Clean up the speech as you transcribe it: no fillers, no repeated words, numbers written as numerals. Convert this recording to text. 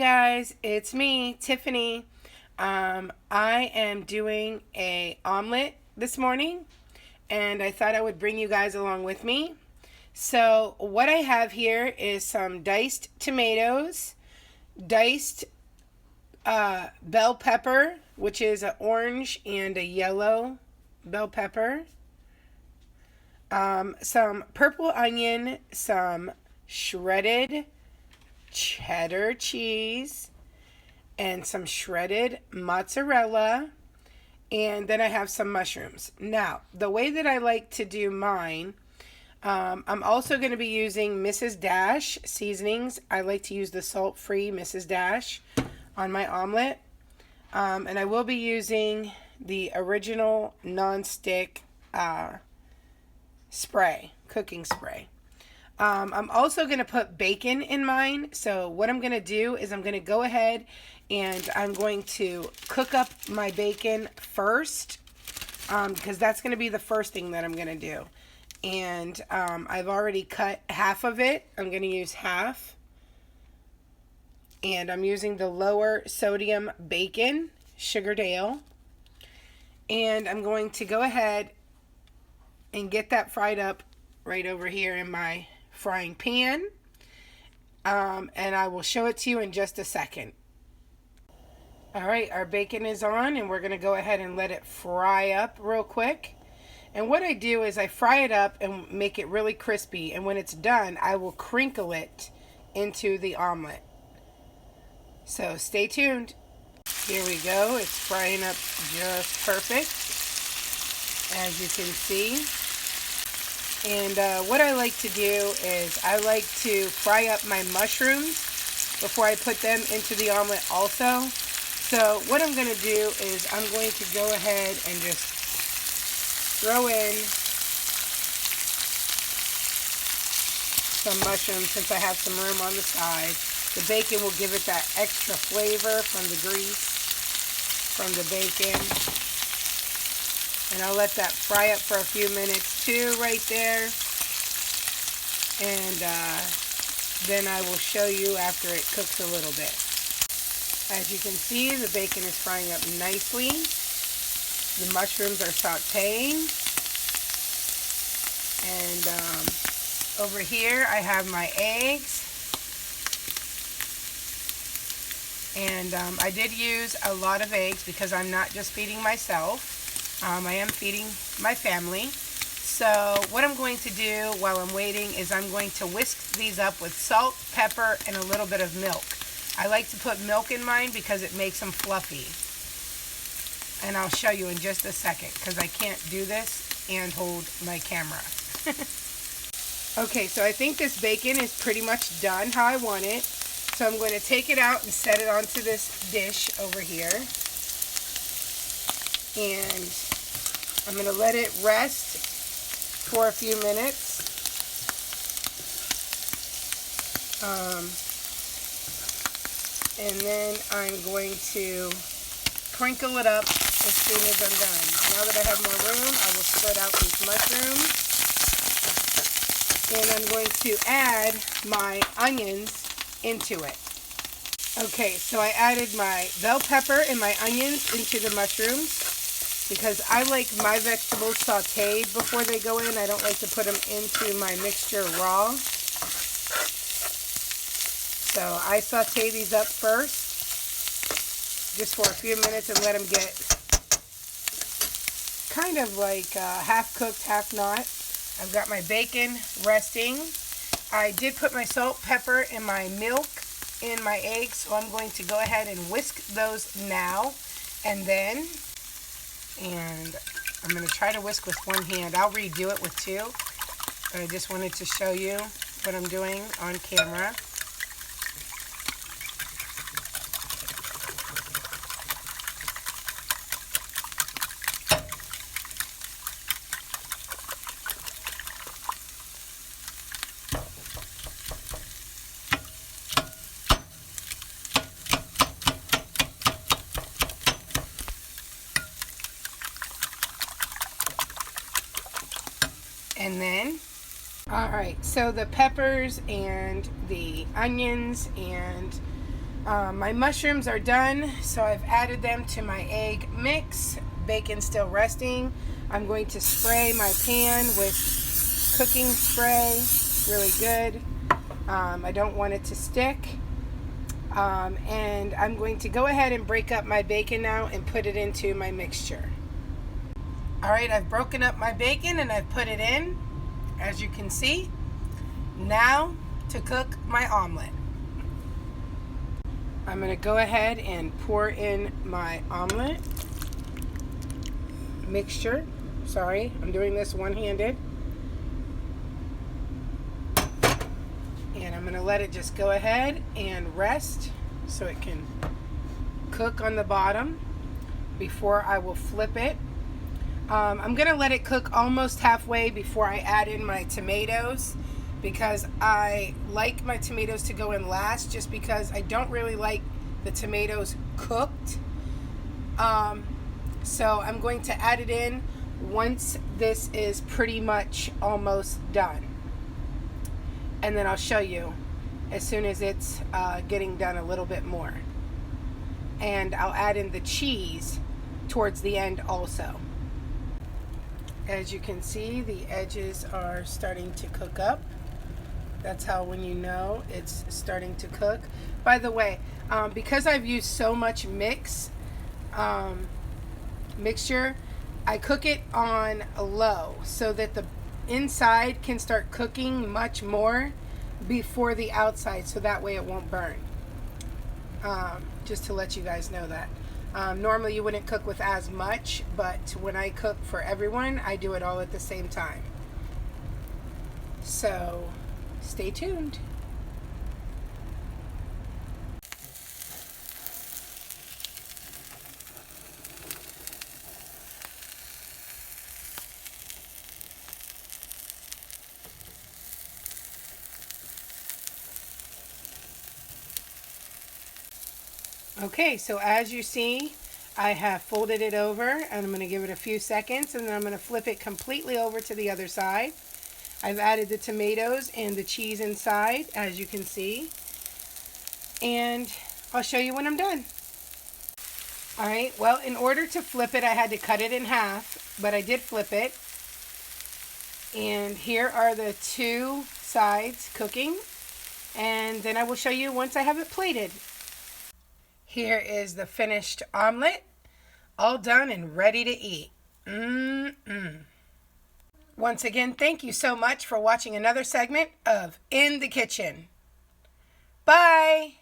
guys, it's me, Tiffany. I am doing a omelet this morning, and I thought I would bring you guys along with me. So what I have here is some diced tomatoes, diced bell pepper, which is an orange and a yellow bell pepper, some purple onion, some shredded cheddar cheese, and some shredded mozzarella, and then I have some mushrooms. Now, the way that I like to do mine, I'm also going to be using Mrs. Dash seasonings. I like to use the salt-free Mrs. Dash on my omelet, and I will be using the original non-stick spray, cooking spray. I'm also going to put bacon in mine. So what I'm going to do is I'm going to go ahead and I'm going to cook up my bacon first, because that's going to be the first thing that I'm going to do. And I've already cut half of it. I'm going to use half. And I'm using the lower sodium bacon, Sugardale. And I'm going to go ahead and get that fried up right over here in my frying pan, and I will show it to you in just a second. Alright, our bacon is on, and we're going to go ahead and let it fry up real quick. And what I do is I fry it up and make it really crispy, and when it's done I will crinkle it into the omelet. So stay tuned. Here we go. It's frying up just perfect, as you can see. And what I like to do is I like to fry up my mushrooms before I put them into the omelet also. So what I'm going to do is I'm going to go ahead and just throw in some mushrooms since I have some room on the side. The bacon will give it that extra flavor from the grease, from the bacon. And I'll let that fry up for a few minutes too right there. And then I will show you after it cooks a little bit. As you can see, the bacon is frying up nicely. The mushrooms are sauteing. And over here I have my eggs. And I did use a lot of eggs because I'm not just feeding myself. I am feeding my family. So what I'm going to do while I'm waiting is I'm going to whisk these up with salt, pepper, and a little bit of milk. I like to put milk in mine because it makes them fluffy. And I'll show you in just a second because I can't do this and hold my camera. Okay, so I think this bacon is pretty much done how I want it. So I'm going to take it out and set it onto this dish over here. And I'm going to let it rest for a few minutes. And then I'm going to crinkle it up as soon as I'm done. Now that I have more room, I will spread out these mushrooms. And I'm going to add my onions into it. Okay, so I added my bell pepper and my onions into the mushrooms because I like my vegetables sauteed before they go in. I don't like to put them into my mixture raw. So I saute these up first, just for a few minutes, and let them get kind of like half cooked, half not. I've got my bacon resting. I did put my salt, pepper, and my milk in my eggs, so I'm going to go ahead and whisk those now and then. And I'm going to try to whisk with one hand. I'll redo it with two, but I just wanted to show you what I'm doing on camera. And then, alright, so the peppers and the onions and My mushrooms are done, so I've added them to my egg mix. Bacon's still resting. I'm going to spray my pan with cooking spray, really good. I don't want it to stick. And I'm going to go ahead and break up my bacon now and put it into my mixture. Alright, I've broken up my bacon and I've put it in, as you can see. Now to cook my omelet. I'm going to go ahead and pour in my omelet mixture. Sorry, I'm doing this one-handed. And I'm going to let it just go ahead and rest so it can cook on the bottom before I will flip it. I'm going to let it cook almost halfway before I add in my tomatoes, because I like my tomatoes to go in last, just because I don't really like the tomatoes cooked. So I'm going to add it in once this is pretty much almost done. And then I'll show you as soon as it's getting done a little bit more. And I'll add in the cheese towards the end also. As you can see, the edges are starting to cook up. That's how when you know it's starting to cook. By the way, because I've used so much mixture, I cook it on low so that the inside can start cooking much more before the outside, so that way it won't burn. Just to let you guys know that. Normally you wouldn't cook with as much, but when I cook for everyone, I do it all at the same time. So stay tuned. Okay, so as you see, I have folded it over, and I'm going to give it a few seconds, and then I'm going to flip it completely over to the other side. I've added the tomatoes and the cheese inside, as you can see, and I'll show you when I'm done. Alright, well, in order to flip it, I had to cut it in half, but I did flip it. And here are the two sides cooking, and then I will show you once I have it plated. Here is the finished omelet, all done and ready to eat. Once again, thank you so much for watching another segment of In the Kitchen. Bye!